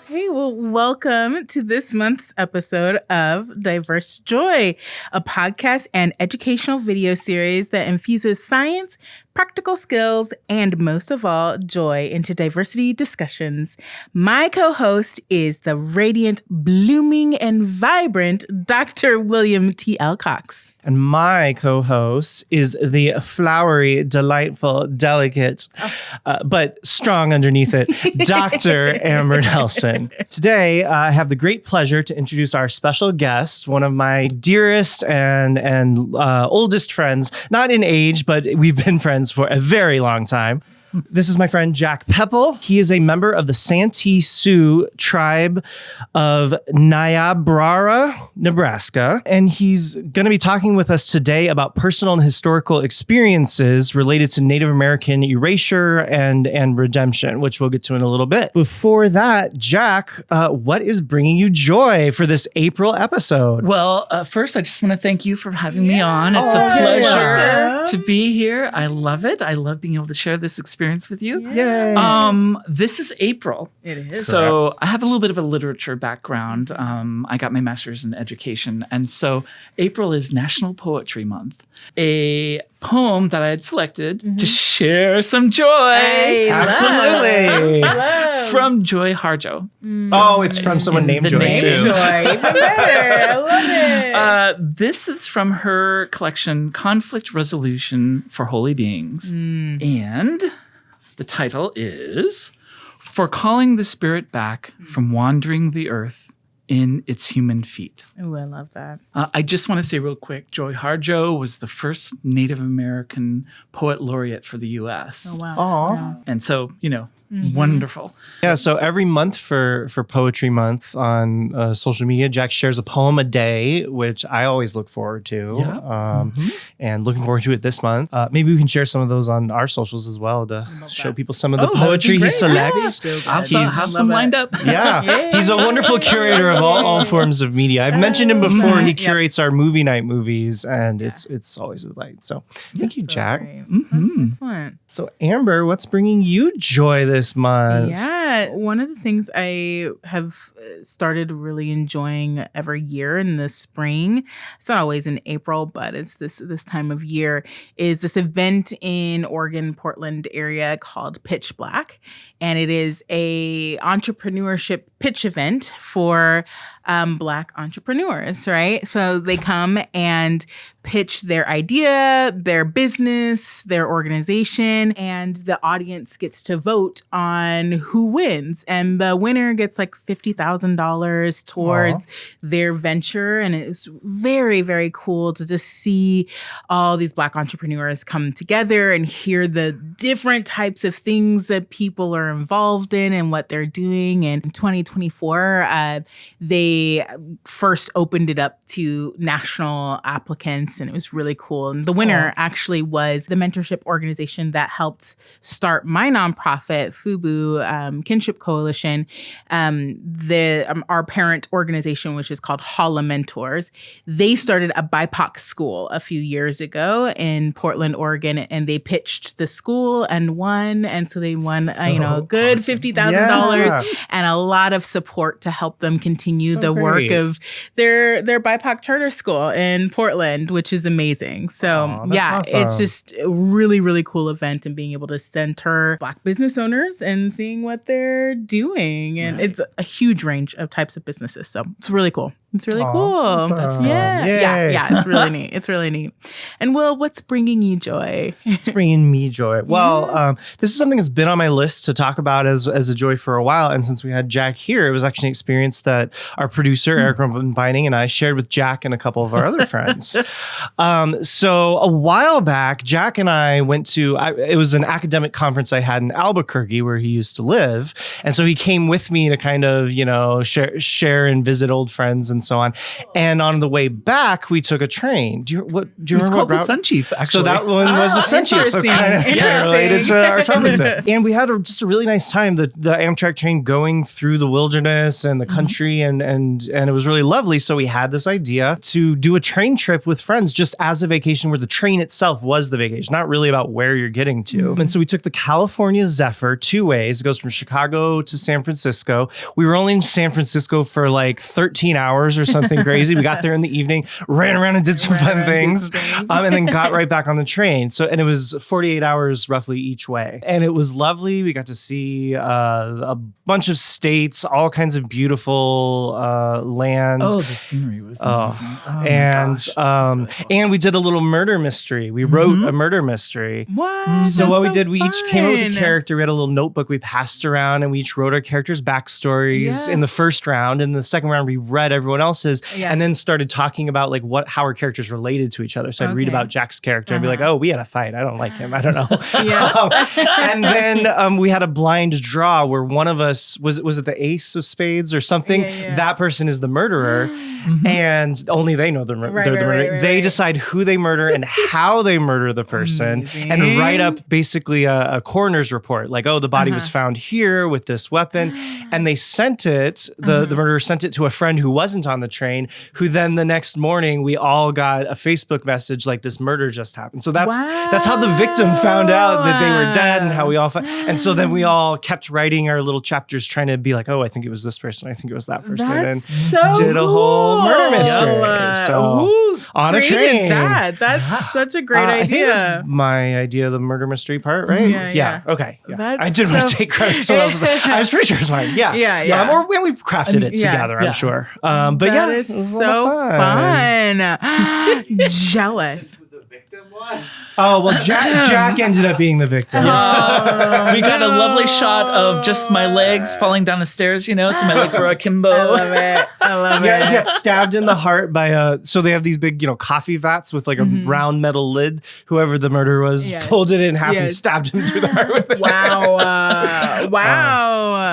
Okay, well, welcome to this month's episode of Diverse Joy, a podcast and educational video series that infuses science, practical skills, and most of all, joy into diversity discussions. My co-host is the radiant, blooming, and vibrant Dr. William T.L. Cox. And my co-host is the flowery, delightful, delicate, but strong underneath it, Dr. Amber Nelson. Today, I have the great pleasure to introduce our special guest, one of my dearest and oldest friends, not in age, but we've been friends for a very long time. This is my friend Jack Pepple. He is a member of the Santee Sioux Tribe of Niobrara, Nebraska. And he's going to be talking with us today about personal and historical experiences related to Native American erasure and redemption, which we'll get to in a little bit. Before that, Jack, what is bringing you joy for this April episode? Well, first, I just want to thank you for having me on. It's a pleasure to be here. I love it. I love being able to share this experience with you. Yay. This is April. It is. So I have a little bit of a literature background. I got my master's in education. And so April is National Poetry Month. A poem that I had selected to share some joy. Hey, Absolutely. From Joy Harjo. Oh, it's from someone named Joy, Name too. Joy, even better. I love it. This is from her collection, Conflict Resolution for Holy Beings. And the title is For Calling the Spirit Back from Wandering the Earth in Its Human Feet. Oh, I love that. I just want to say real quick, Joy Harjo was the first Native American Poet Laureate for the U.S. Oh, wow. Aw. Yeah. And so, wonderful. Yeah, so every month for Poetry Month on social media, Jack shares a poem a day, which I always look forward to. Yeah. And looking forward to it this month. Maybe we can share some of those on our socials as well to show people some of the Oh, that would be poetry he great. selects. Yeah. I'll He's- have some lined up. Yeah, he's a wonderful curator of all forms of media. I've mentioned him before. He curates our movie night movies, and it's always a delight. So thank you, Jack. Great. That's excellent. So Amber, what's bringing you joy this month? Yeah, one of the things I have started really enjoying every year in the spring, it's not always in April, but it's this time of year, is this event in Oregon, Portland area called Pitch Black. And it is a entrepreneurship pitch event for Black entrepreneurs, right? So they come and pitch their idea, their business, their organization, and the audience gets to vote on who wins. And the winner gets like $50,000 towards their venture. And it's very, very cool to just see all these Black entrepreneurs come together and hear the different types of things that people are involved in and what they're doing. And in 2024, they first opened it up to national applicants, and it was really cool. And the winner actually was the mentorship organization that helped start my nonprofit, FUBU Kinship Coalition. Our parent organization, which is called Holla Mentors, they started a BIPOC school a few years ago in Portland, Oregon, and they pitched the school and won. And so they won, a good $50,000 and a lot of support to help them continue the work of their BIPOC charter school in Portland, which is amazing. So awesome. It's just a really, really cool event, and being able to center Black business owners and seeing what they're doing. And it's a huge range of types of businesses. So it's really cool. It's really cool. That's awesome. Yeah. It's really neat. It's really neat. And Will, what's bringing you joy? It's bringing me joy. Well, this is something that's been on my list to talk about as a joy for a while. And since we had Jack here, it was actually an experience that our producer, Eric Rumpenbinding, and I shared with Jack and a couple of our other friends. So a while back, Jack and I went to, it was an academic conference I had in Albuquerque where he used to live. And so he came with me to kind of, share and visit old friends and and so on. And on the way back, we took a train. Do you remember It's what called the route? Sun Chief, actually. So that one was the Sun Chief. So interesting. kind of Interesting. related to our topic. And we had just a really nice time. The Amtrak train going through the wilderness and the country, and it was really lovely. So we had this idea to do a train trip with friends, just as a vacation, where the train itself was the vacation, not really about where you're getting to. And so we took the California Zephyr 2 ways. It goes from Chicago to San Francisco. We were only in San Francisco for like 13 hours or something crazy. We got there in the evening, ran around and did some fun things, and then got right back on the train. So, and it was 48 hours roughly each way. And it was lovely. We got to see a bunch of states, all kinds of beautiful land. Oh, the scenery was amazing. Oh, And we did a little murder mystery. We wrote a murder mystery. What? So what we That's did, we each came up with a fun. character. We had a little notebook we passed around, and we each wrote our characters' backstories in the first round. In the second round, we read everyone else's, and then started talking about like how our characters related to each other. So I'd read about Jack's character and be like, "Oh, we had a fight. I don't like him. I don't know." And then we had a blind draw where one of us was it the ace of spades or something. That person is the murderer, and only they know they're the murderer. They decide who they murder and how they murder the person, and write up basically a coroner's report, like, oh, the body was found here with this weapon, and they sent it. The murderer sent it to a friend who wasn't on the train, who then the next morning we all got a Facebook message like, this murder just happened. So that's how the victim found out that they were dead, and how we all found. And so then we all kept writing our little chapters, trying to be like, oh, I think it was this person, I think it was that person, That's and so did a whole murder mystery. So who on a created train. That's such a great I think it idea. was my idea, the murder mystery part, right? Yeah. Okay. Yeah. That's I didn't want so- to take credit for someone else's. I was pretty sure it was mine. Yeah. Or when we crafted it together, I'm sure. But That yeah, is it was a so lot of fun. Jealous. Oh, well, Jack ended up being the victim. we got a lovely shot of just my legs falling down the stairs, so my legs were akimbo. I love Yeah, he it. got stabbed in the heart by so they have these big, coffee vats with like a round metal lid. Whoever the murderer was folded it in half and stabbed him through the heart with it. Wow.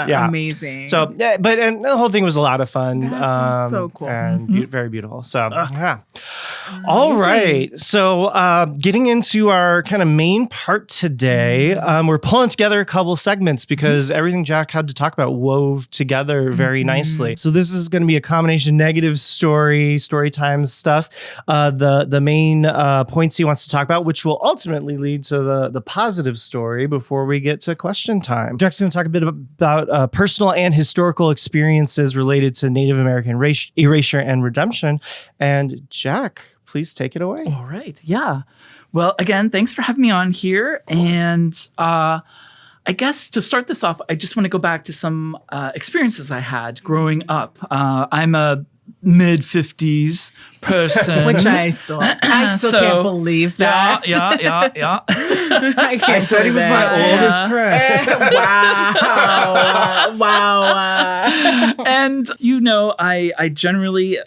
Yeah. Amazing. So, and the whole thing was a lot of fun. That sounds so cool. And very beautiful. So, yeah. All right. So, getting into our kind of main part today, we're pulling together a couple segments because everything Jack had to talk about wove together very nicely. So, this is going to be a combination negative story time stuff. The main points he wants to talk about, which will ultimately lead to the positive story before we get to question time. Jack's going to talk a bit about personal and historical experiences related to Native American erasure and redemption. And Jack, please take it away. All right. Yeah. Well, again, thanks for having me on here. And I guess to start this off, I just want to go back to some experiences I had growing up. I'm a mid-50s person. Which I still can't believe that. Yeah. I can't said he was believe my that. oldest friend. Wow. And, I generally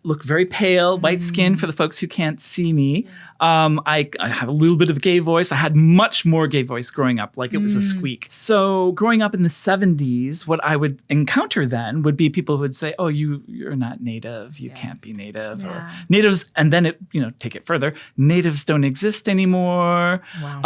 look very pale, white skin for the folks who can't see me. I have a little bit of a gay voice. I had much more gay voice growing up, like it was a squeak. So growing up in the 70s, what I would encounter then would be people who would say, oh, you're not Native. You can't be Native. Or Natives, and then take it further. Natives don't exist anymore. Wow.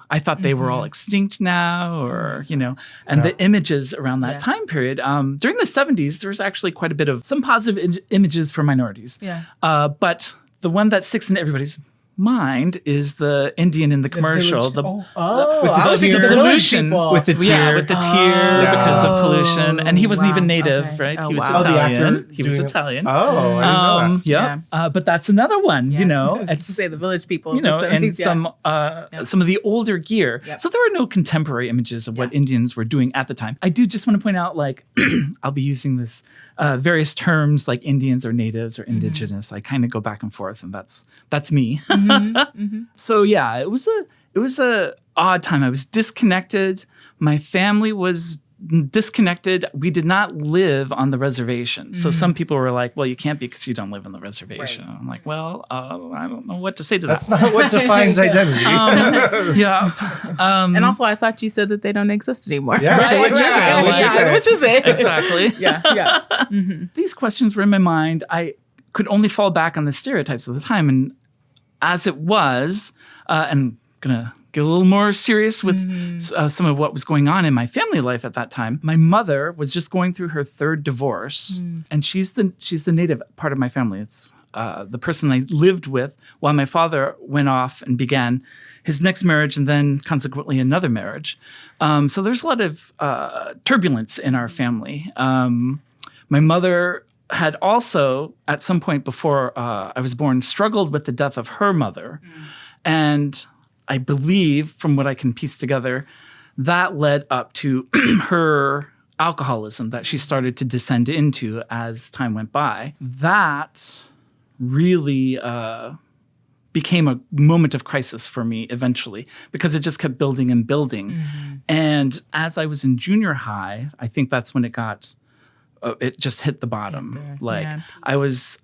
I thought they were all extinct now, or, and the images around that time period. During the 70s, there was actually quite a bit of some positive images for minorities. Yeah. But the one that sticks in everybody's mind is the Indian in the commercial. I With was thinking the the village pollution. people. With the tear. Yeah, with the tear because of pollution. And he wasn't even Native, Okay. right? Oh, he was wow. the actor Italian. He was doing it. Italian. Oh, I didn't know that. Yeah. But that's another one, I was it's to say the village people. and some of the older gear. Yep. So there were no contemporary images of what Indians were doing at the time. I do just want to point out, like, I'll be using this various terms like Indians or natives or indigenous. I kind of go back and forth, and that's me. So yeah, it was a odd time. I was disconnected. My family was disconnected. We did not live on the reservation. So some people were like, well, you can't be because you don't live on the reservation. Right. I'm like, well, I don't know what to say to that. That's not what defines identity. Yeah. And also, I thought you said that they don't exist anymore. Yeah, right? so Which is it? Exactly. Yeah. These questions were in my mind. I could only fall back on the stereotypes of the time. And as it was, and I'm going to get a little more serious with some of what was going on in my family life at that time. My mother was just going through her third divorce, and she's the Native part of my family. It's the person I lived with while my father went off and began his next marriage and then consequently another marriage. So there's a lot of turbulence in our family. My mother had also, at some point before I was born, struggled with the death of her mother. And I believe, from what I can piece together, that led up to her alcoholism that she started to descend into as time went by. That really became a moment of crisis for me eventually because it just kept building and building. And as I was in junior high, I think that's when it just hit the bottom. I was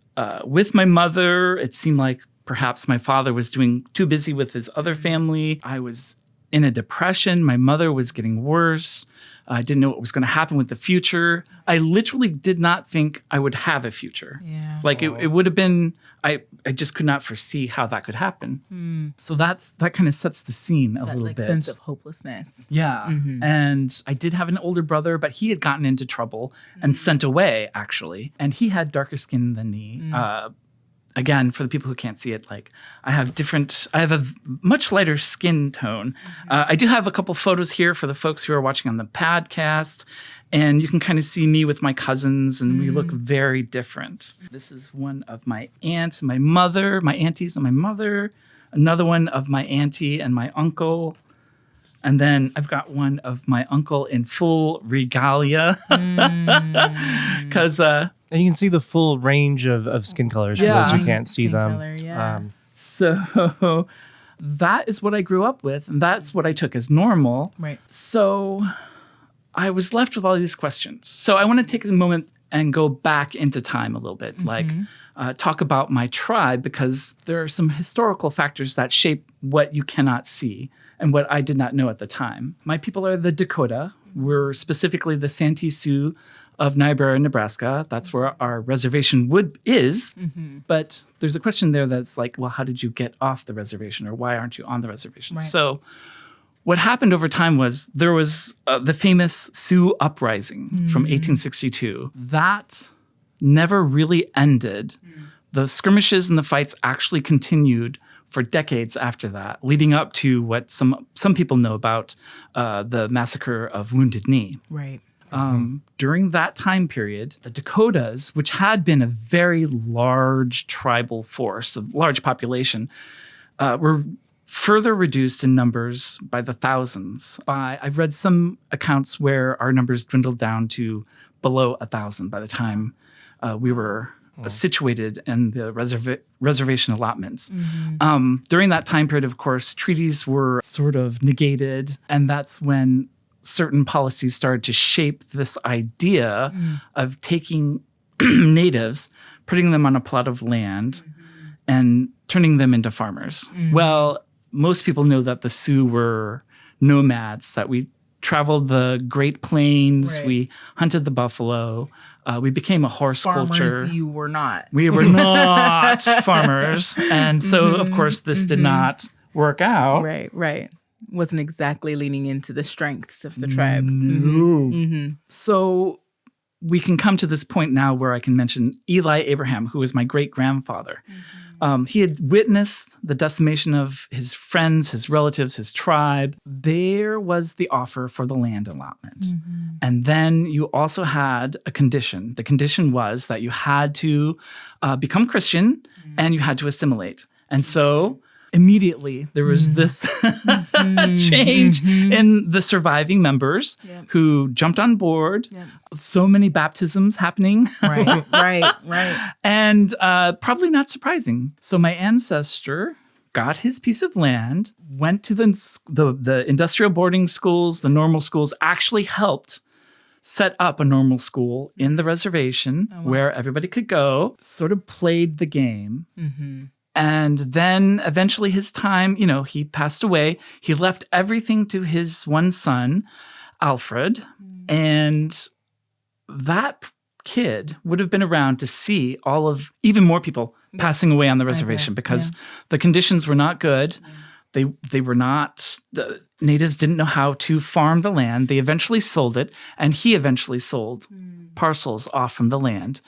with my mother. It seemed like perhaps my father was too busy with his other family. I was in a depression. My mother was getting worse. I didn't know what was going to happen with the future. I literally did not think I would have a future. Yeah. It would have been, I just could not foresee how that could happen. So that kind of sets the scene a little bit. That sense of hopelessness. Yeah. And I did have an older brother, but he had gotten into trouble and sent away, actually. And he had darker skin than me. Again, for the people who can't see it, I have a much lighter skin tone. I do have a couple photos here for the folks who are watching on the podcast, and you can kind of see me with my cousins, and we look very different. This is one of my aunts, my aunties and my mother, another one of my auntie and my uncle. And then I've got one of my uncle in full regalia. Because and you can see the full range of skin colors for those who can't see them. Color, so that is what I grew up with, and that's what I took as normal. Right. So I was left with all these questions. So I want to take a moment and go back into time a little bit, talk about my tribe, because there are some historical factors that shape what you cannot see and what I did not know at the time. My people are the Dakota. We're specifically the Santee Sioux of Niobrara, Nebraska. That's where our reservation is. But there's a question there that's like, well, how did you get off the reservation, or why aren't you on the reservation? Right. So what happened over time was there was the famous Sioux Uprising from 1862. That never really ended. The skirmishes and the fights actually continued for decades after that, leading up to what some people know about the massacre of Wounded Knee. Right. During that time period, the Dakotas, which had been a very large tribal force, a large population, were further reduced in numbers by the thousands. I've read some accounts where our numbers dwindled down to below 1,000 by the time we were situated in the reservation allotments. During that time period, of course, treaties were sort of negated, and that's when certain policies started to shape this idea of taking natives, putting them on a plot of land, and turning them into farmers. Well, most people know that the Sioux were nomads, that we traveled the Great Plains, we hunted the buffalo, we became a horse culture. You were not. We were not farmers. And so, of course, this did not work out. Right. Wasn't exactly leaning into the strengths of the tribe. No. So we can come to this point now where I can mention Eli Abraham, who was my great-grandfather. He had witnessed the decimation of his friends, his relatives, his tribe. There was the offer for the land allotment. And then you also had a condition. The condition was that you had to become Christian and you had to assimilate. And so immediately there was this change in the surviving members who jumped on board. So many baptisms happening. Right. And probably not surprising. So my ancestor got his piece of land, went to the industrial boarding schools, the normal schools, actually helped set up a normal school in the reservation where everybody could go, sort of played the game. And then eventually his time, he passed away. He left everything to his one son, Alfred. And that kid would have been around to see even more people passing away on the reservation because the conditions were not good. They were not, the natives didn't know how to farm the land. They eventually sold it, and he eventually sold parcels off from the land.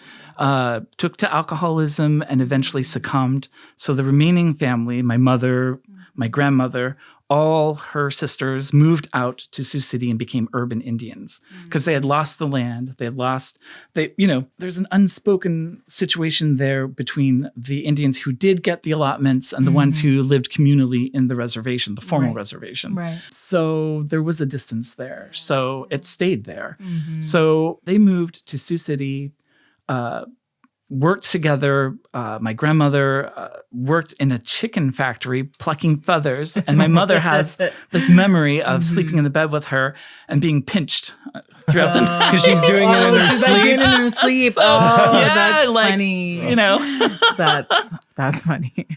Took to alcoholism and eventually succumbed. So the remaining family, my mother, my grandmother, all her sisters moved out to Sioux City and became urban Indians because they had lost the land. There's an unspoken situation there between the Indians who did get the allotments and the ones who lived communally in the reservation, the formal reservation. Right. So there was a distance there. So it stayed there. So they moved to Sioux City, worked together. My grandmother worked in a chicken factory plucking feathers. And my mother has this memory of sleeping in the bed with her and being pinched throughout the night. Because she's doing it in her She's sleep. doing it in her sleep. So, That's like, funny. That's funny.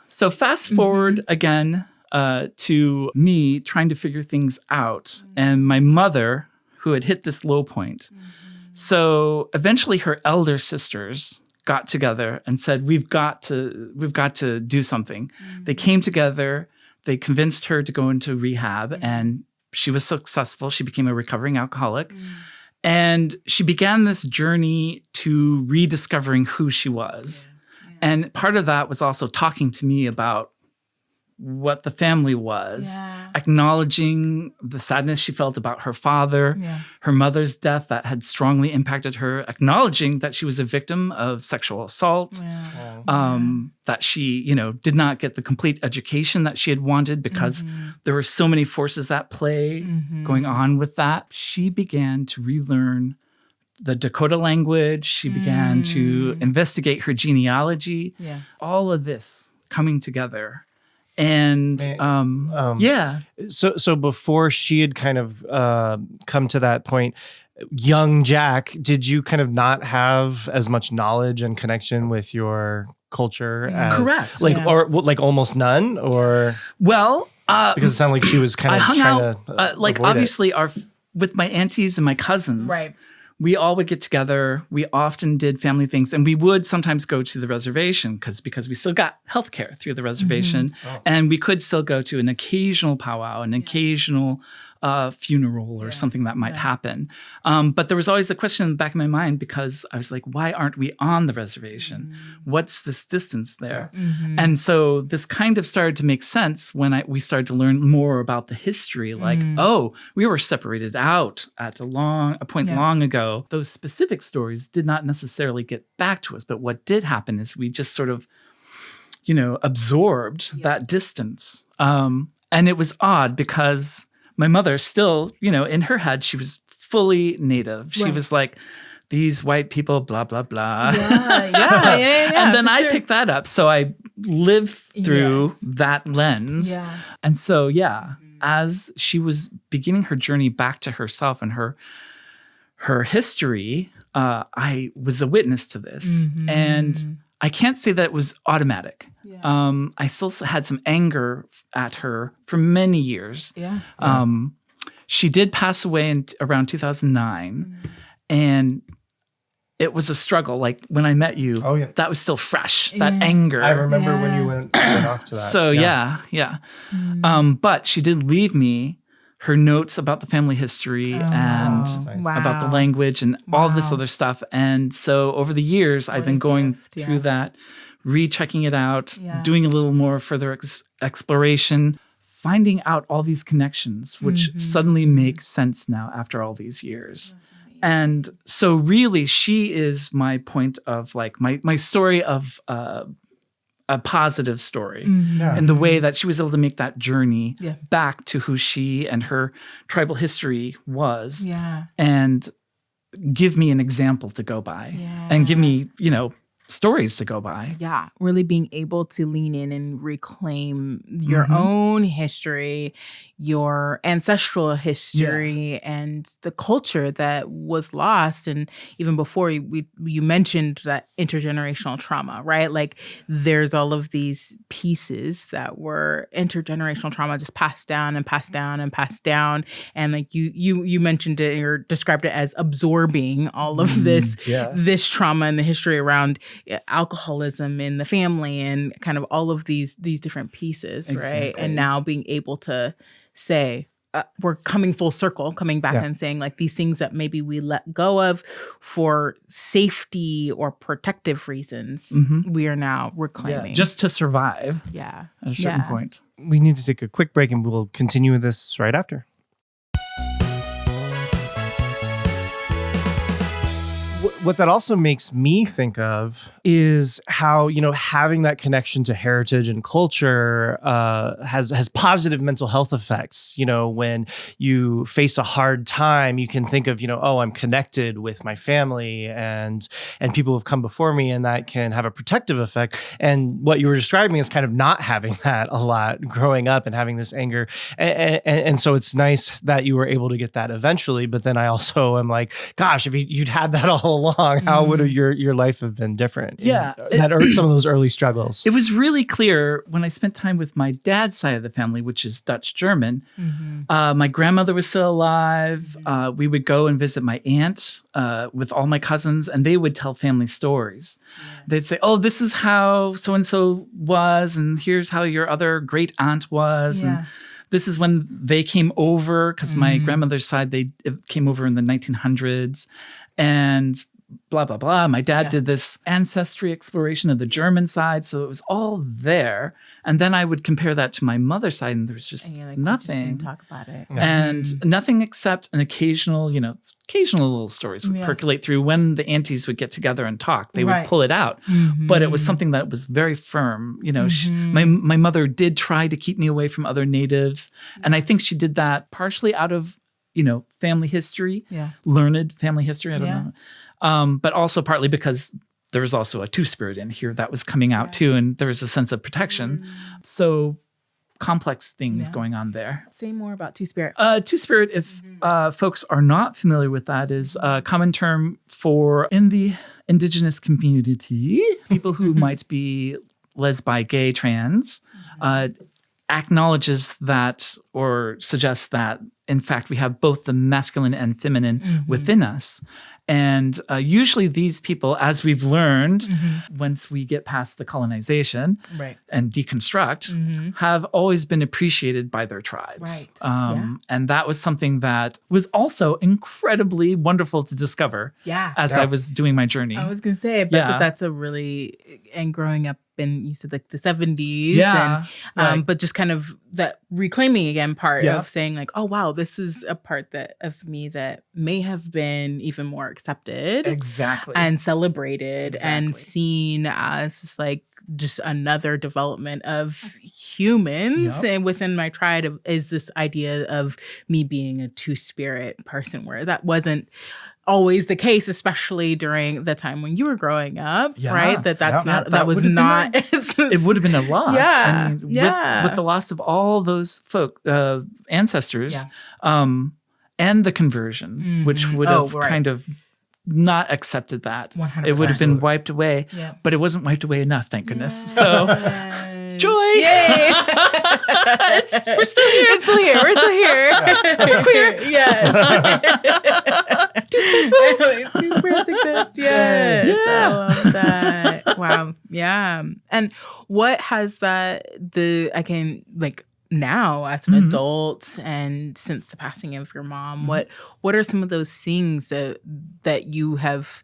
So fast forward again to me trying to figure things out. And my mother, who had hit this low point. So eventually her elder sisters got together and said, we've got to do something. They came together, they convinced her to go into rehab, and she was successful. She became a recovering alcoholic. And she began this journey to rediscovering who she was. And part of that was also talking to me about what the family was, acknowledging the sadness she felt about her father, her mother's death that had strongly impacted her, acknowledging that she was a victim of sexual assault, that she, did not get the complete education that she had wanted because there were so many forces at play going on with that. She began to relearn the Dakota language. She began to investigate her genealogy. All of this coming together. And So before she had kind of come to that point, young Jack, did you kind of not have as much knowledge and connection with your culture? Correct. Or like almost none, or because it sounded like she was kind of trying to obviously with my aunties and my cousins. Right. We all would get together. We often did family things, and we would sometimes go to the reservation because we still got healthcare through the reservation, and we could still go to an occasional powwow, an occasional funeral or something that might happen. But there was always a question in the back of my mind because I was like, why aren't we on the reservation? What's this distance there? And so this kind of started to make sense when we started to learn more about the history. Like, we were separated out at a point long ago. Those specific stories did not necessarily get back to us. But what did happen is we just sort of, absorbed that distance. And it was odd because my mother still, in her head, she was fully Native. She was like, these white people, blah, blah, blah. And then I picked that up. So I lived through that lens. And so, as she was beginning her journey back to herself and her history, I was a witness to this. And I can't say that it was automatic. I still had some anger at her for many years. She did pass away in around 2009, and it was a struggle. Like when I met you, that was still fresh. That anger. I remember when you went off to that. So but she did leave me her notes about the family history and about the language and all this other stuff. And so over the years, I've been going through that, rechecking it out, doing a little more further exploration, finding out all these connections, which suddenly make sense now after all these years. And so really she is my point of like my story of a positive story in the way that she was able to make that journey back to who she and her tribal history was and give me an example to go by and give me, stories to go by. Yeah, really being able to lean in and reclaim your own history, your ancestral history, and the culture that was lost. And even before you mentioned that intergenerational trauma, right? Like there's all of these pieces that were intergenerational trauma just passed down and passed down and passed down. And like you mentioned it or described it as absorbing all of this trauma and the history around alcoholism in the family and kind of all of these different pieces, right? And now being able to say, we're coming full circle, coming back and saying like these things that maybe we let go of for safety or protective reasons, we are now reclaiming. Just to survive at a certain point. We need to take a quick break and we'll continue with this right after. What that also makes me think of is how, having that connection to heritage and culture has positive mental health effects. When you face a hard time, you can think of, I'm connected with my family and people have come before me, and that can have a protective effect. And what you were describing is kind of not having that a lot growing up and having this anger. And so it's nice that you were able to get that eventually. But then I also am like, gosh, if you'd had that all along, how would your life have been different? Some of those early struggles. It was really clear when I spent time with my dad's side of the family, which is Dutch-German. My grandmother was still alive. We would go and visit my aunt with all my cousins, and they would tell family stories. They'd say, oh, this is how so-and-so was, and here's how your other great aunt was. And this is when they came over, because my grandmother's side, they came over in the 1900s. And blah, blah, blah. My dad did this ancestry exploration of the German side. So it was all there. And then I would compare that to my mother's side, and there was just nothing. Just didn't talk about it. And nothing except an occasional little stories would percolate through when the aunties would get together and talk. They would pull it out. But it was something that was very firm. My mother did try to keep me away from other natives. And I think she did that partially out of family history, learned family history. I don't know. But also partly because there was also a two-spirit in here that was coming out too. And there was a sense of protection. So complex things going on there. Say more about two-spirit. Two-spirit, if folks are not familiar with that, is a common term for in the indigenous community, people who might be lesbi, gay, trans, acknowledges that or suggests that, in fact, we have both the masculine and feminine within us. And usually these people, as we've learned, once we get past the colonization and deconstruct, have always been appreciated by their tribes. And that was something that was also incredibly wonderful to discover as I was doing my journey. I was going to say, I bet that's a really, and growing up in, you said like the 70s, but just kind of that reclaiming again part of saying like, oh, wow, this is a part of me that may have been even more accepted and celebrated and seen as just another development of humans. And within my tribe is this idea of me being a two-spirit person, where that wasn't always the case, especially during the time when you were growing up, right? That was not. It would have been a loss. I mean, with the loss of all those folk ancestors, and the conversion, which would have kind of not accepted that. 100%. It would have been wiped away, but it wasn't wiped away enough, thank goodness. So, joy! Yay! We're still here. It's still here. We're still here. We're queer. Yes. Two spirits exist. Yes. I love that. Wow. Yeah. And what has now as an adult and since the passing of your mom, what are some of those things that you have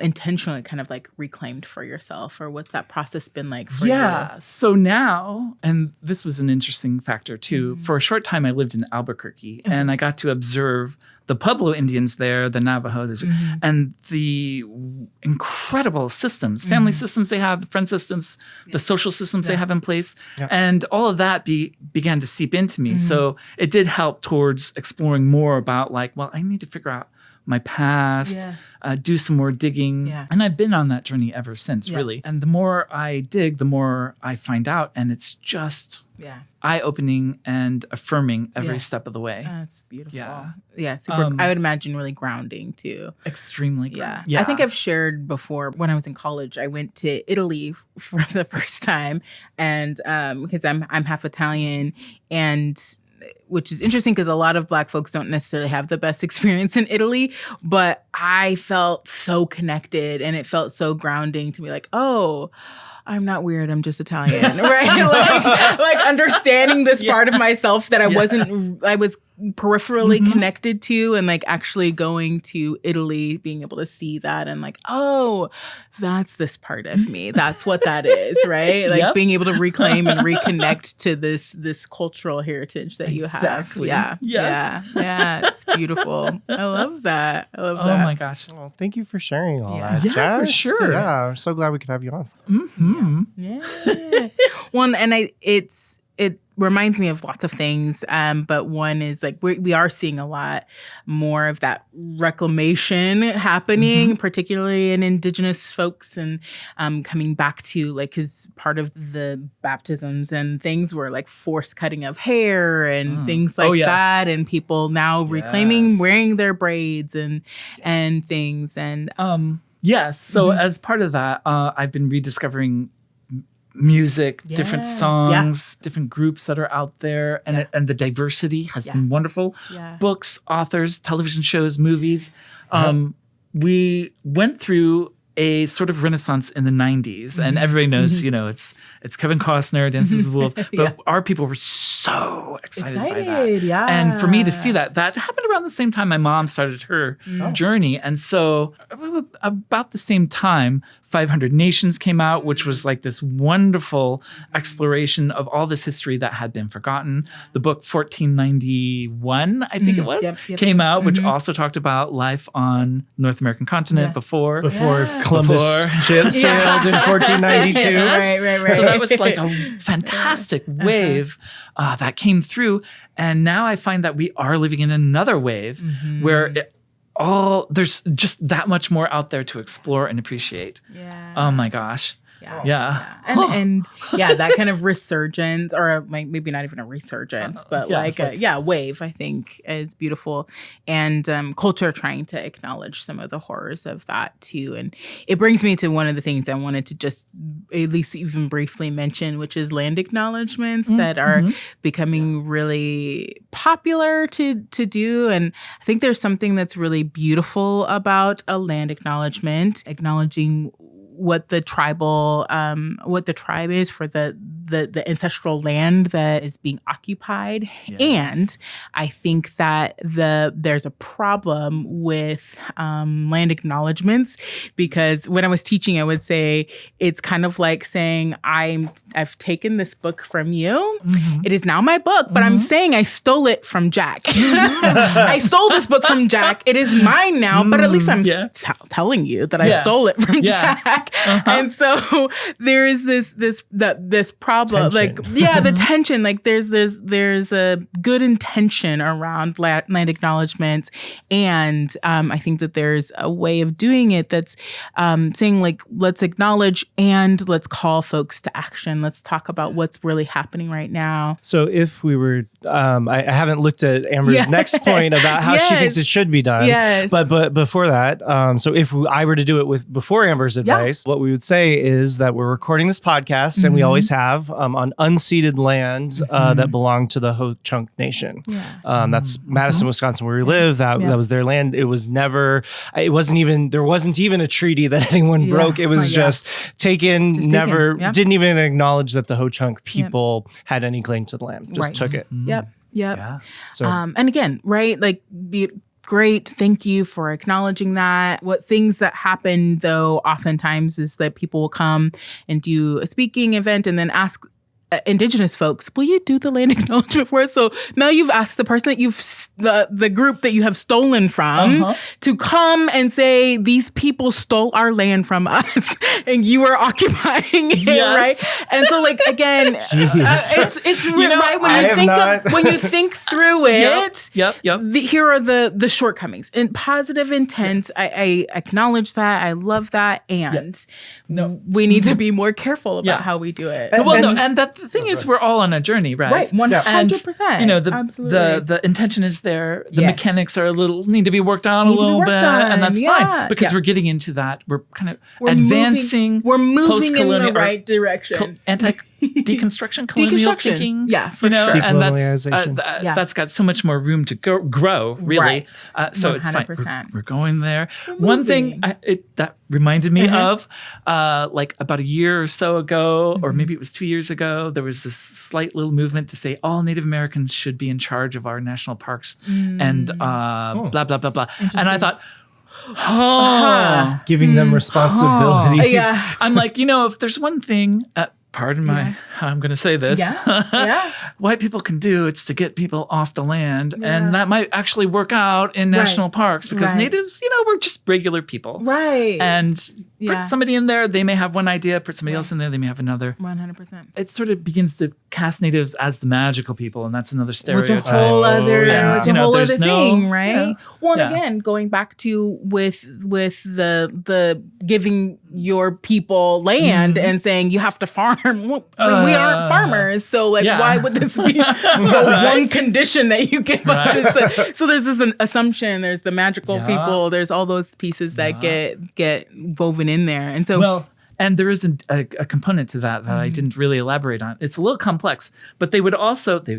intentionally kind of like reclaimed for yourself, or what's that process been like for you? So now, and this was an interesting factor too, for a short time I lived in Albuquerque and I got to observe the Pueblo Indians there, the Navajos, and the incredible systems, family systems they have, the friend systems, the social systems they have in place. And all of that began to seep into me. So it did help towards exploring more about I need to figure out my past, do some more digging. Yeah. And I've been on that journey ever since, really. And the more I dig, the more I find out. And it's just eye-opening and affirming every step of the way. That's beautiful. Yeah. Super. I would imagine really grounding too. Extremely grounding. I think I've shared before when I was in college, I went to Italy for the first time, and because I'm half Italian, and which is interesting because a lot of Black folks don't necessarily have the best experience in Italy, but I felt so connected and it felt so grounding to me, like, oh, I'm not weird. I'm just Italian, right? like understanding this part of myself that I was peripherally connected to, and like actually going to Italy, being able to see that and like, oh, that's this part of me. That's what that is, right? Like being able to reclaim and reconnect to this cultural heritage that you have. Yeah. Yes. Yeah. It's beautiful. I love that. Oh my gosh. Well, thank you for sharing all that, Yeah, Jack. for sure. Yeah, I'm so glad we could have you on. Yeah. Well, and it reminds me of lots of things, but one is like we are seeing a lot more of that reclamation happening, particularly in Indigenous folks, and coming back to like, because part of the baptisms and things were like forced cutting of hair and things like that, and people now reclaiming wearing their braids and things, and yes. So as part of that, I've been rediscovering music, different songs, different groups that are out there, and the diversity has been wonderful. Books, authors, television shows, movies. We went through a sort of renaissance in the 90s, and everybody knows, you know, it's Kevin Costner, Dances with Wolves, but our people were so excited by that. And for me to see that happened around the same time my mom started her journey. And so about the same time, 500 Nations came out, which was like this wonderful exploration of all this history that had been forgotten. The book 1491, I think it was, came out, which also talked about life on North American continent before Columbus sailed in 1492. Right. So that was like a fantastic wave that came through. And now I find that we are living in another wave where there's just that much more out there to explore and appreciate. Oh my gosh. And that kind of resurgence, or like maybe not even a resurgence, but a wave, I think is beautiful. And culture trying to acknowledge some of the horrors of that too. And it brings me to one of the things I wanted to just at least even briefly mention, which is land acknowledgements that are becoming really popular to do. And I think there's something that's really beautiful about a land acknowledgement, acknowledging what the tribe is for the ancestral land that is being occupied. And I think that there's a problem with land acknowledgements, because when I was teaching, I would say it's kind of like saying I've taken this book from you. It is now my book, but I'm saying I stole it from Jack. I stole this book from Jack. It is mine now, but at least I'm telling you that I stole it from Jack. And so there is this problem, tension. the tension. Like there's a good intention around land acknowledgements, and I think that there's a way of doing it that's saying like, let's acknowledge and let's call folks to action. Let's talk about what's really happening right now. So if we were, I haven't looked at Amber's next point about how she thinks it should be done. But before that, so if I were to do it before Amber's advice, what we would say is that we're recording this podcast, and we always have on unceded land that belonged to the Ho-Chunk Nation. That's Madison, Wisconsin, where we live. That was their land. There wasn't even a treaty that anyone broke. It was just taken, didn't even acknowledge that the Ho-Chunk people had any claim to the land. Just took it. Yep. Yeah. So, and again, right, like great. Thank you for acknowledging that. What things that happen, though, oftentimes is that people will come and do a speaking event and then ask Indigenous folks, will you do the land acknowledgement for us? So now you've asked the person that the group that you have stolen from to come and say, these people stole our land from us and you are occupying it, right? And so like, again, it's right when you think through it, here are the shortcomings. In positive intent, I acknowledge that. I love that. And we need to be more careful about how we do it. And the thing is, we're all on a journey, right? Right, 100%. And, the intention is there. The mechanics are need to be worked out a little bit, and that's fine because we're getting into that. We're kind of advancing. We're moving in the right direction. Anti-deconstruction, colonial thinking. Yeah, for sure. And that's got so much more room to grow, really. Right. So 100%. It's fine. We're going there. One thing that reminded me of, like about a year or so ago, or maybe it was 2 years ago, there was this slight little movement to say all Native Americans should be in charge of our national parks and blah, blah, blah, blah. And I thought, giving them responsibility. I'm like, if there's one thing, pardon my, I'm going to say this, white people can do, it's to get people off the land. And that might actually work out in national parks because natives, we're just regular people. Right. And put somebody in there, they may have one idea, put somebody else in there, they may have another. 100%. It sort of begins to cast natives as the magical people, and that's another stereotype. Which a whole other thing, right? Well, and again, going back to with the giving your people land and saying you have to farm. We aren't farmers, so like, why would this be the one condition that you give us? So there's this assumption. There's the magical people. There's all those pieces that get woven in there, and so and there is a component to that I didn't really elaborate on. It's a little complex, but they would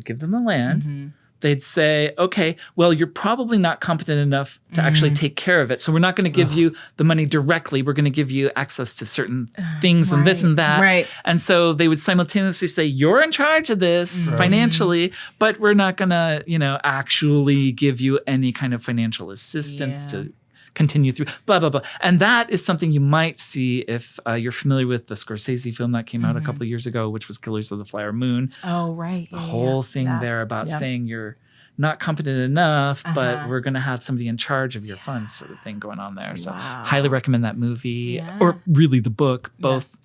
give them the land. They'd say, okay, well, you're probably not competent enough to actually take care of it. So we're not going to give you the money directly. We're going to give you access to certain things and this and that. Right. And so they would simultaneously say, you're in charge of this financially, but we're not going to, actually give you any kind of financial assistance to continue through, blah, blah, blah. And that is something you might see if you're familiar with the Scorsese film that came out a couple of years ago, which was Killers of the Flower Moon. Oh, right. The whole thing there about saying you're not competent enough, but we're going to have somebody in charge of your funds sort of thing going on there. So highly recommend that movie or really the book, both,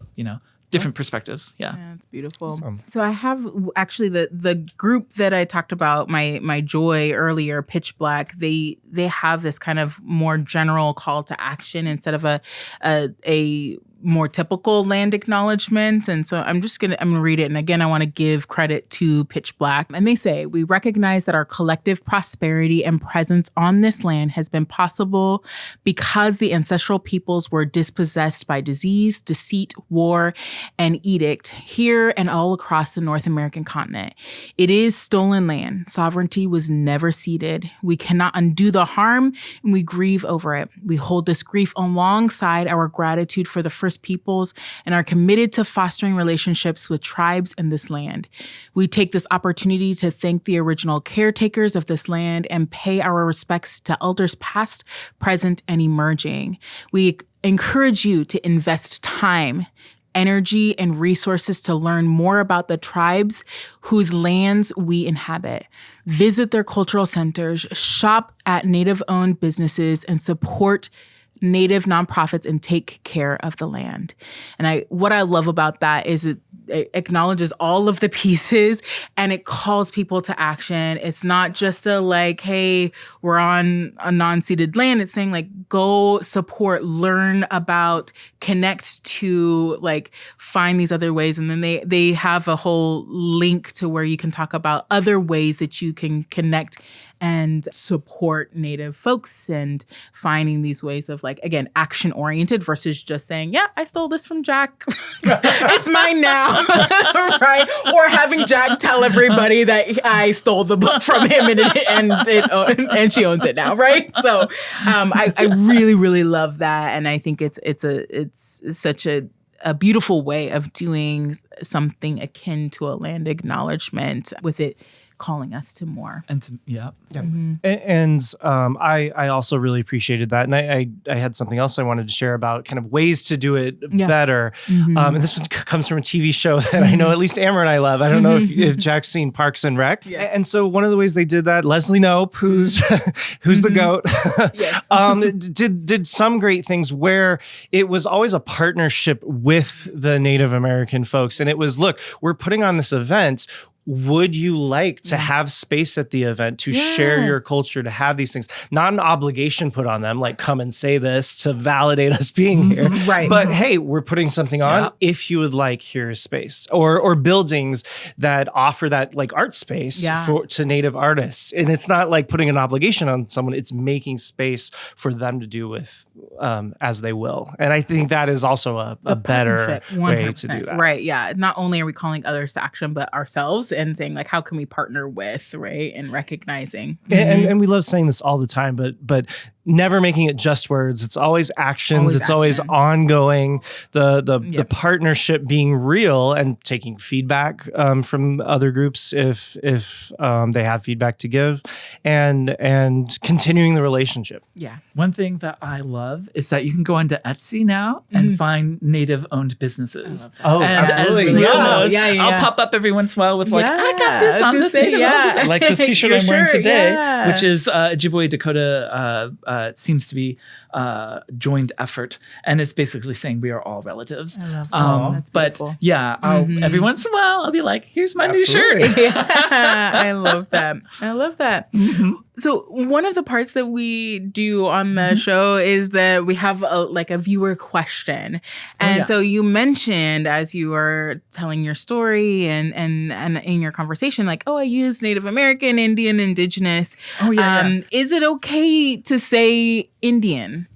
different perspectives. Yeah, it's beautiful. Awesome. So I have actually the group that I talked about, my Joy earlier, Pitch Black. They have this kind of more general call to action instead of a more typical land acknowledgement. And so I'm gonna read it. And again, I want to give credit to Pitch Black. And they say, we recognize that our collective prosperity and presence on this land has been possible because the ancestral peoples were dispossessed by disease, deceit, war, and edict here and all across the North American continent. It is stolen land. Sovereignty was never ceded. We cannot undo the harm, and we grieve over it. We hold this grief alongside our gratitude for the First Peoples and are committed to fostering relationships with tribes in this land. We take this opportunity to thank the original caretakers of this land and pay our respects to elders past, present, and emerging. We encourage you to invest time, energy, and resources to learn more about the tribes whose lands we inhabit. Visit their cultural centers, shop at Native-owned businesses, and support Native nonprofits and take care of the land. And what I love about that is it acknowledges all of the pieces and it calls people to action. It's not just hey, we're on a non-ceded land. It's saying go support, learn about, connect to find these other ways. And then they have a whole link to where you can talk about other ways that you can connect and support Native folks and finding these ways of again, action oriented versus just saying, yeah, I stole this from Jack. It's mine now. Right? Or having Jack tell everybody that I stole the book from him and she owns it now. Right. So I really, really love that. And I think it's such a beautiful way of doing something akin to a land acknowledgement with it calling us to more. And yeah. And I also really appreciated that. And I had something else I wanted to share about kind of ways to do it better. And this one comes from a TV show that I know at least Amber and I love. I don't know if Jack's seen Parks and Rec. Yeah. And so one of the ways they did that, Leslie Knope, who's the GOAT, did some great things where it was always a partnership with the Native American folks. And it was, look, we're putting on this event. Would you like to have space at the event to share your culture, to have these things? Not an obligation put on them, like come and say this to validate us being here. Right. But hey, we're putting something on. Yeah. If you would like, here's space. Or buildings that offer that like art space to Native artists. And it's not like putting an obligation on someone. It's making space for them to do with as they will. And I think that is also a better way to do that. Right. Yeah. Not only are we calling others to action, but ourselves, and saying like, how can we partner with, right? And recognizing. And we love saying this all the time, but never making it just words. It's always actions. Always ongoing. The partnership being real and taking feedback from other groups if they have feedback to give, and continuing the relationship. Yeah. One thing that I love is that you can go onto Etsy now and find Native-owned businesses. Oh, and absolutely. I'll pop up every once in a while with like, I got this on this Native-owned like this t-shirt I'm wearing today, which is Ojibwe Dakota seems to be joined effort, and it's basically saying we are all relatives. I love that. That's but beautiful. yeah, every once in a while I'll be like, here's my new shirt. I love that. So one of the parts that we do on the show is that we have a viewer question. And so you mentioned as you were telling your story and in your conversation, like, I use Native American, Indian, Indigenous. Is it okay to say Indian?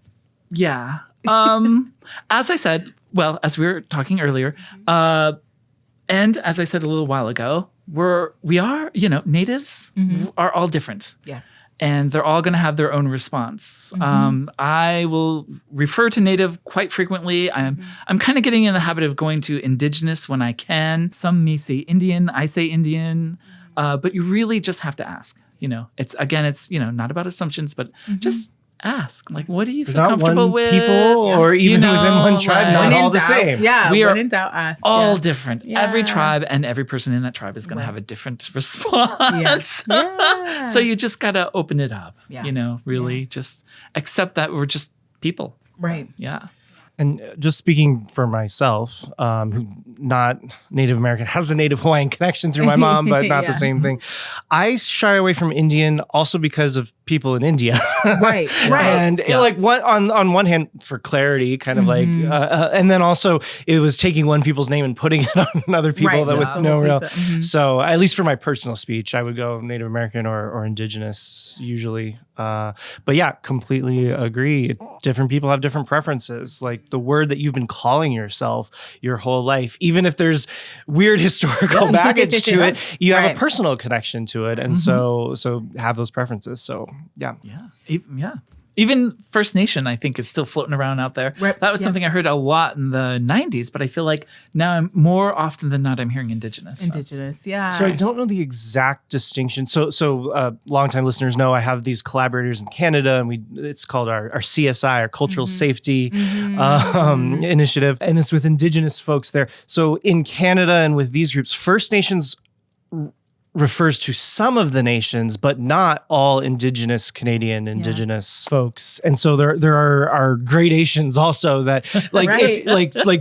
Yeah. As I said, as we were talking earlier, and as I said a little while ago, we are, natives are all different. Yeah. And they're all going to have their own response. I will refer to Native quite frequently. I'm kind of getting in the habit of going to Indigenous when I can. Some may say Indian. I say Indian. But you really just have to ask. It's not about assumptions, but just ask. Like, what do you feel comfortable with? People or even within one tribe, not all the same. Yeah, we when in doubt, ask. All different. Yeah. Every tribe and every person in that tribe is going to have a different response. Yes. Yeah. So you just got to open it up. Yeah. Really just accept that we're just people. Right. Yeah. And just speaking for myself, who not Native American, has a Native Hawaiian connection through my mom, but not the same thing. I shy away from Indian also because of people in India. Right. And like on one hand, for clarity, kind of like, and then also it was taking one people's name and putting it on other people that with no real. So at least for my personal speech, I would go Native American or Indigenous usually. But yeah, completely agree. Different people have different preferences. Like the word that you've been calling yourself your whole life, even if there's weird historical baggage to it, you have a personal connection to it. And so have those preferences. So yeah. Even First Nation, I think, is still floating around out there. Right. That was something I heard a lot in the 90s, but I feel like now more often than not, I'm hearing Indigenous. Indigenous, yeah. So I don't know the exact distinction. So longtime listeners know I have these collaborators in Canada, and it's called our CSI, our Cultural Safety Initiative, and it's with Indigenous folks there. So in Canada and with these groups, First Nations refers to some of the nations, but not all Indigenous Canadian Indigenous folks. And so there are gradations also that like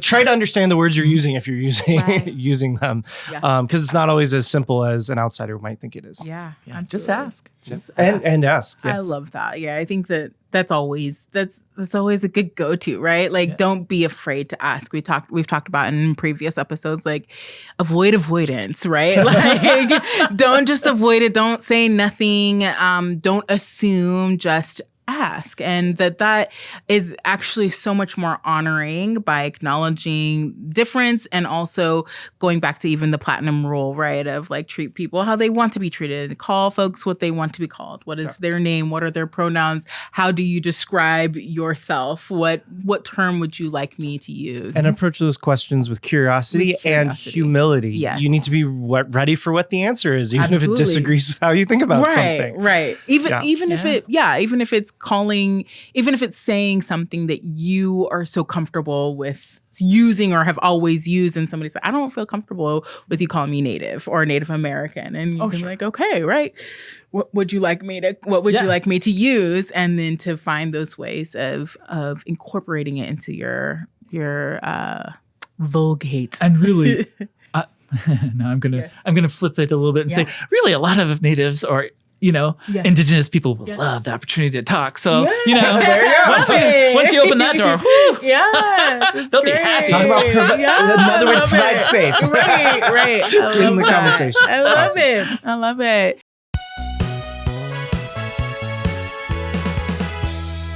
try to understand the words you're using if you're using them, because it's not always as simple as an outsider might think it is. Yeah. Just ask. And ask. Yes. I love that. Yeah, I think that's always a good go-to, right? Like, don't be afraid to ask. We've talked about in previous episodes, like avoidance, right? Like, don't just avoid it. Don't say nothing. Don't assume. Just ask, and that is actually so much more honoring by acknowledging difference, and also going back to even the platinum rule, right, of like treat people how they want to be treated, call folks what they want to be called, what is their name, what are their pronouns, how do you describe yourself, what term would you like me to use, and approach those questions with curiosity and humility. Yes. You need to be ready for what the answer is, even if it Absolutely. disagrees with how you think about something. Right. Even if it's calling, even if it's saying something that you are so comfortable with using or have always used, and somebody said, I don't feel comfortable with you calling me Native or Native American, and you can be like, okay, right. What would you like me to use? And then to find those ways of incorporating it into your vulgate. And really, now I'm gonna flip it a little bit and say, really, a lot of natives or indigenous people will love the opportunity to talk. So there you go. Once you open that door, they'll be happy. Talk about another way to provide space. Right. In the conversation. I love it.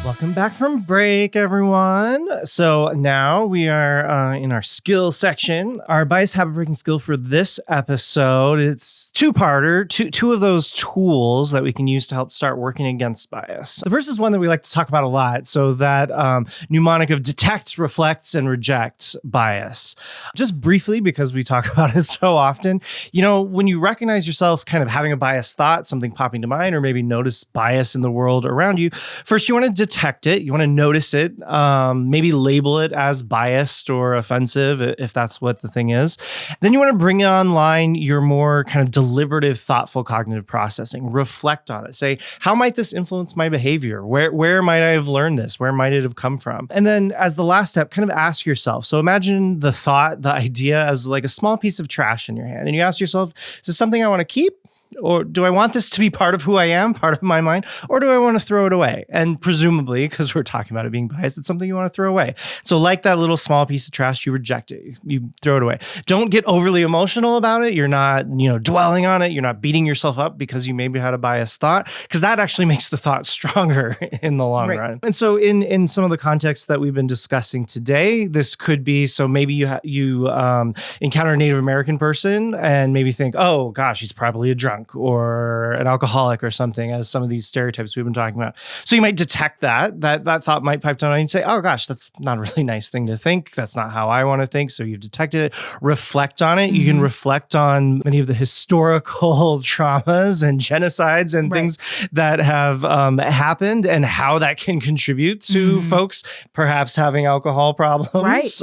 Welcome back from break, everyone. So now we are in our skill section. Our bias habit breaking skill for this episode, it's two-parter, two of those tools that we can use to help start working against bias. The first is one that we like to talk about a lot. So that mnemonic of detect, reflect, and reject bias. Just briefly, because we talk about it so often, when you recognize yourself kind of having a biased thought, something popping to mind, or maybe notice bias in the world around you, first you want to detect it. You want to notice it, maybe label it as biased or offensive if that's what the thing is. Then you want to bring online your more kind of deliberative, thoughtful cognitive processing. Reflect on it. Say, how might this influence my behavior? Where might I have learned this? Where might it have come from? And then as the last step, kind of ask yourself. So imagine the thought, the idea as like a small piece of trash in your hand. And you ask yourself, is this something I want to keep? Or do I want this to be part of who I am, part of my mind? Or do I want to throw it away? And presumably, because we're talking about it being biased, it's something you want to throw away. So like that little small piece of trash, you reject it. You throw it away. Don't get overly emotional about it. You're not, dwelling on it. You're not beating yourself up because you maybe had a biased thought, because that actually makes the thought stronger in the long run. And so in some of the contexts that we've been discussing today, this could be, so maybe you encounter a Native American person and maybe think, oh gosh, he's probably a drunk or an alcoholic or something, as some of these stereotypes we've been talking about. So you might detect that thought might pipe down and you say, oh gosh, that's not a really nice thing to think. That's not how I want to think. So you've detected it. Reflect on it. Mm-hmm. You can reflect on many of the historical traumas and genocides and things that have happened and how that can contribute to folks perhaps having alcohol problems.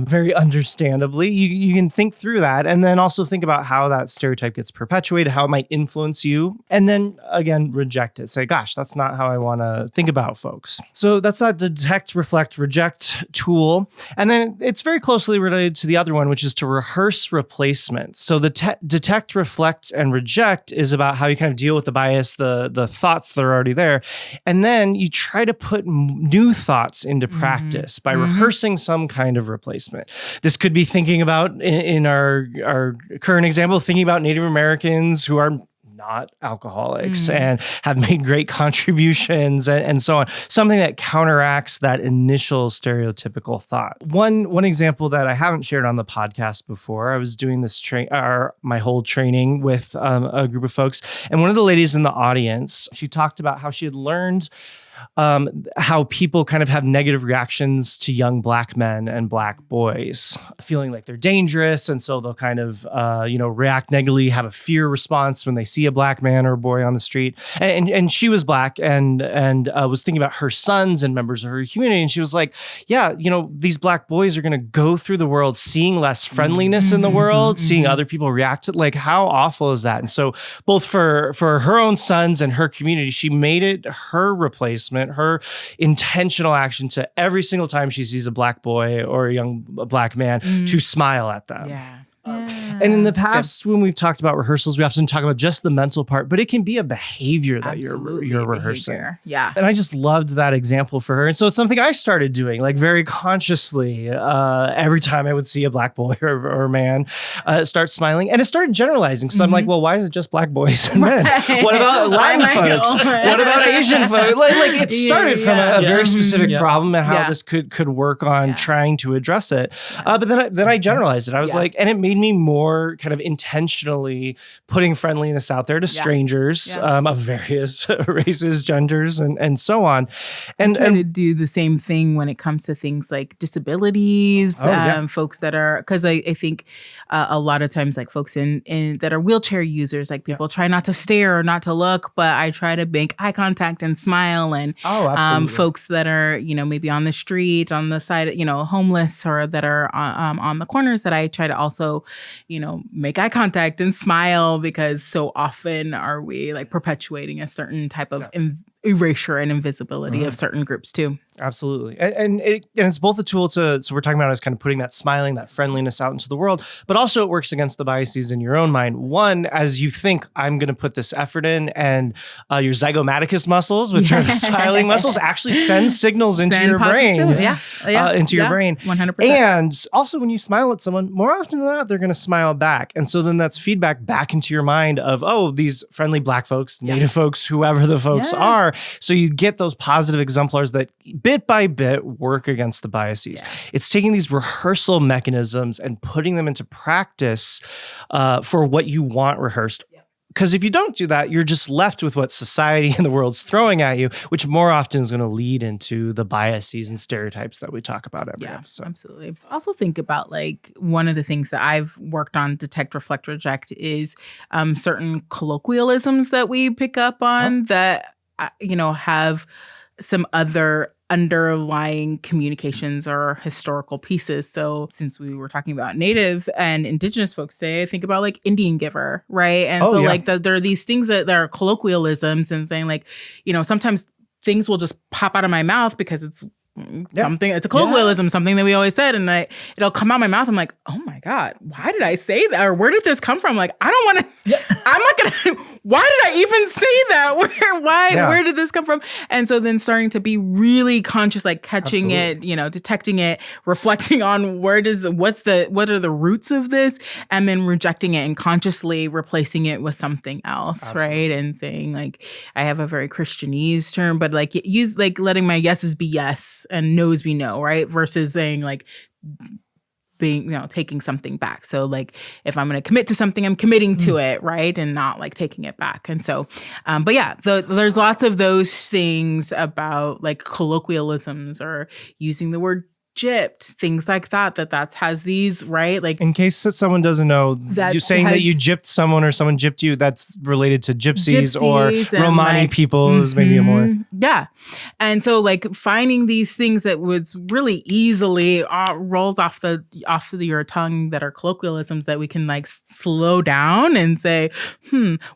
Very understandably. You can think through that and then also think about how that stereotype gets perpetuated, how it might influence you, and then again, reject it. Say, gosh, that's not how I want to think about folks. So that's that detect, reflect, reject tool. And then it's very closely related to the other one, which is to rehearse replacement. So the detect, reflect, and reject is about how you kind of deal with the bias, the thoughts that are already there. And then you try to put new thoughts into practice by rehearsing some kind of replacement. This could be thinking about, in our current example, thinking about Native Americans who are not alcoholics and have made great contributions and so on. Something that counteracts that initial stereotypical thought. One example that I haven't shared on the podcast before, I was doing this my whole training with a group of folks, and one of the ladies in the audience, she talked about how she had learned how people kind of have negative reactions to young Black men and Black boys, feeling like they're dangerous. And so they'll kind of, react negatively, have a fear response when they see a Black man or a boy on the street. And she was Black and was thinking about her sons and members of her community. And she was like, yeah, these Black boys are going to go through the world seeing less friendliness in the world, seeing other people react to it. Like, how awful is that? And so both for her own sons and her community, she made it her replacement, her intentional action to every single time she sees a Black boy or a young Black man to smile at them. Yeah. And in the past, when we've talked about rehearsals, we often talk about just the mental part, but it can be a behavior that you're rehearsing. Behavior. Yeah. And I just loved that example for her. And so it's something I started doing, like very consciously, every time I would see a black boy or man start smiling. And it started generalizing. So I'm like, well, why is it just black boys and men? What about Latin folks? What about Asian folks? Like it started from a very specific problem and how this could work on trying to address it. But then I generalized it. I was like, and it made me more kind of intentionally putting friendliness out there to strangers of various races, genders, and so on. And to do the same thing when it comes to things like disabilities, folks that are, because I think a lot of times like folks in that are wheelchair users, like people try not to stare or not to look, but I try to make eye contact and smile. And folks that are, maybe on the street, on the side, homeless or that are on the corners, that I try to also, make eye contact and smile, because so often are we like perpetuating a certain type of erasure and invisibility of certain groups too. Absolutely. And it's both a tool so we're talking about is kind of putting that smiling, that friendliness out into the world, but also it works against the biases in your own mind. One, as you think, I'm going to put this effort in, and your zygomaticus muscles, which are the smiling muscles, actually send signals into your brain. Into your brain. 100%. And also when you smile at someone, more often than not, they're going to smile back. And so then that's feedback back into your mind of, oh, these friendly black folks, native folks, whoever the folks are. So you get those positive exemplars that bit by bit work against the biases. Yeah. It's taking these rehearsal mechanisms and putting them into practice for what you want rehearsed. Because if you don't do that, you're just left with what society and the world's throwing at you, which more often is going to lead into the biases and stereotypes that we talk about every episode. Absolutely. Also think about like one of the things that I've worked on, detect, reflect, reject, is certain colloquialisms that we pick up on that have some other underlying communications or historical pieces. So since we were talking about Native and Indigenous folks today, I think about like Indian giver, right? And like there are these things that are colloquialisms and saying like, sometimes things will just pop out of my mouth because it's something, it's a colloquialism, something that we always said, and it'll come out of my mouth. I'm like, oh my God, why did I say that? Or where did this come from? Like, I don't want to, I'm not going to, why did I even say that? Where did this come from? And so then starting to be really conscious, like catching it, detecting it, reflecting on what are the roots of this, and then rejecting it and consciously replacing it with something else, right? And saying like, I have a very Christianese term, but like use like letting my yeses be yes and no's be no, right? Versus saying like being, taking something back. So like if I'm going to commit to something, I'm committing to it, right? And not like taking it back. And so, but yeah, there's lots of those things about like colloquialisms or using the word gypped, things like that has these, right? Like in case someone doesn't know, you're saying that you gypped someone or someone gypped you, that's related to gypsies or Romani like, people is maybe a more. Yeah. And so like finding these things that was really easily rolls off of your tongue that are colloquialisms that we can like slow down and say,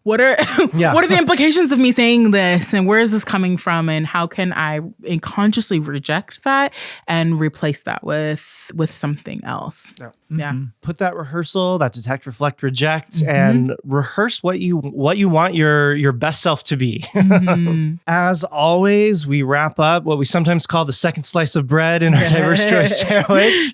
what are the implications of me saying this, and where is this coming from, and how can I consciously reject that and replace that with something else. Put that rehearsal, that detect, reflect, reject, and rehearse what you want your best self to be. As always, we wrap up what we sometimes call the second slice of bread in our diverse choice sandwich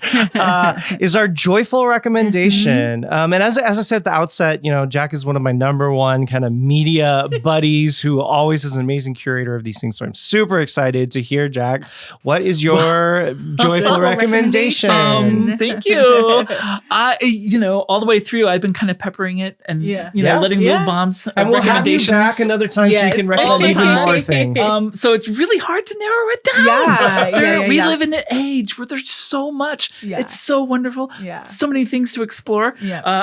is our joyful recommendation. And as I said at the outset, Jack is one of my number one kind of media buddies who always is an amazing curator of these things. So I'm super excited to hear, Jack, what is your joyful recommendation? Thank you. All the way through, I've been kind of peppering it and letting little bombs and we'll recommendations. Have you back another time so you can recommend even more things. So it's really hard to narrow it down. We live in an age where there's so much. It's so wonderful. So many things to explore.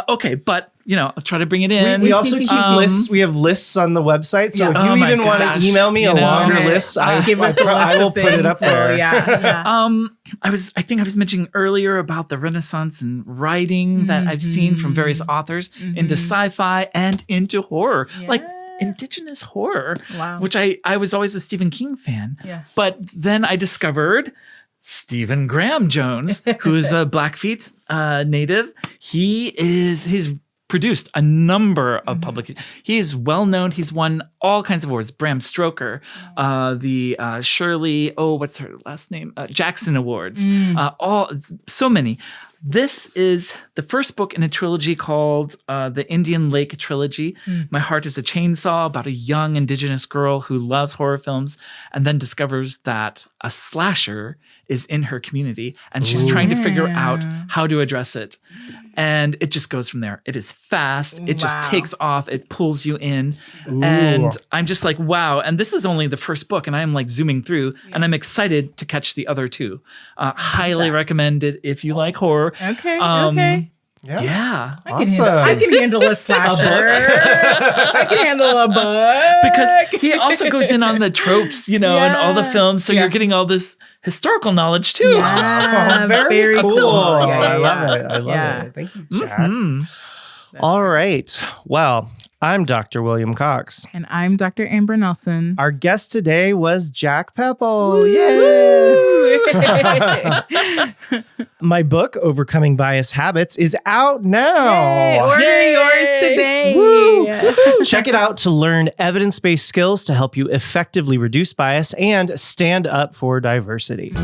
Okay, but I'll try to bring it in. We also keep lists. We have lists on the website. So if you even want to email me a longer list, I will put it up there. I think I was mentioning earlier about the Renaissance and writing that I've seen from various authors into sci-fi and into horror. Like Indigenous horror, which I was always a Stephen King fan. But then I discovered Stephen Graham Jones, who is a Blackfeet native. He's produced a number of public. He is well known. He's won all kinds of awards. Bram Stoker, the Shirley. Oh, what's her last name? Jackson Awards. So many. This is the first book in a trilogy called the Indian Lake Trilogy. My Heart is a Chainsaw, about a young Indigenous girl who loves horror films and then discovers that a slasher is in her community and she's trying to figure out how to address it. And it just goes from there. It is fast. It just takes off. It pulls you in. And I'm just like, wow. And this is only the first book. And I'm like zooming through and I'm excited to catch the other two. Highly recommend it if you like horror. Okay. Yeah. I can handle a slasher. I can handle a book. Because he also goes in on the tropes, and all the films. So you're getting all this historical knowledge too. Yeah, very cool. I love it. I love it. Thank you, Jack. All right. Well, I'm Dr. William Cox. And I'm Dr. Amber Nelson. Our guest today was Jack Pepple. Yay! My book, Overcoming Bias Habits, is out now. Order yours today. Woo! Check it out to learn evidence-based skills to help you effectively reduce bias and stand up for diversity.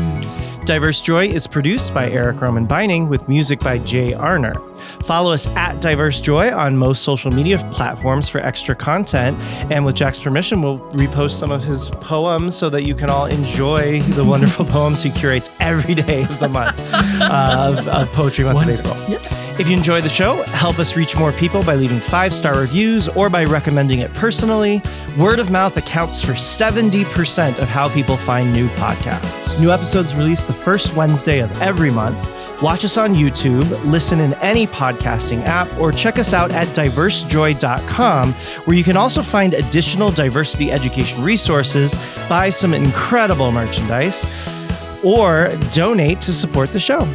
Diverse Joy is produced by Eric Roman Binding with music by Jay Arner. Follow us at Diverse Joy on most social media platforms for extra content. And with Jack's permission, we'll repost some of his poems so that you can all enjoy the wonderful poems he curates every day of the month of Poetry Month of April. If you enjoy the show, help us reach more people by leaving 5-star reviews or by recommending it personally. Word of mouth accounts for 70% of how people find new podcasts. New episodes released the first Wednesday of every month. Watch us on YouTube, listen in any podcasting app, or check us out at diversejoy.com, where you can also find additional diversity education resources, buy some incredible merchandise, or donate to support the show.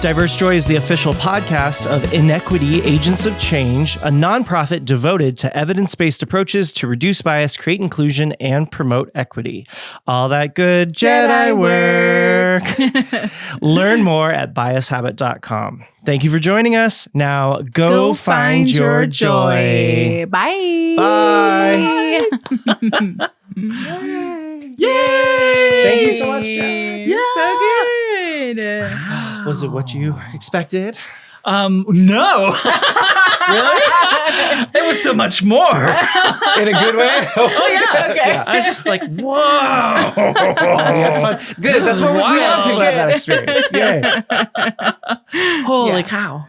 Diverse Joy is the official podcast of Inequity Agents of Change, a nonprofit devoted to evidence-based approaches to reduce bias, create inclusion, and promote equity. All that good Jedi work. Learn more at biashabit.com. Thank you for joining us. Now go find your joy. Bye. Bye. Yay! Thank you so much, Jack. Yeah. So good. Was it what you expected? No. Really? It was so much more. In a good way? Okay. Yeah, I was just like, whoa. You had fun. Good. That's what we want people to have that experience. Yay. Holy cow.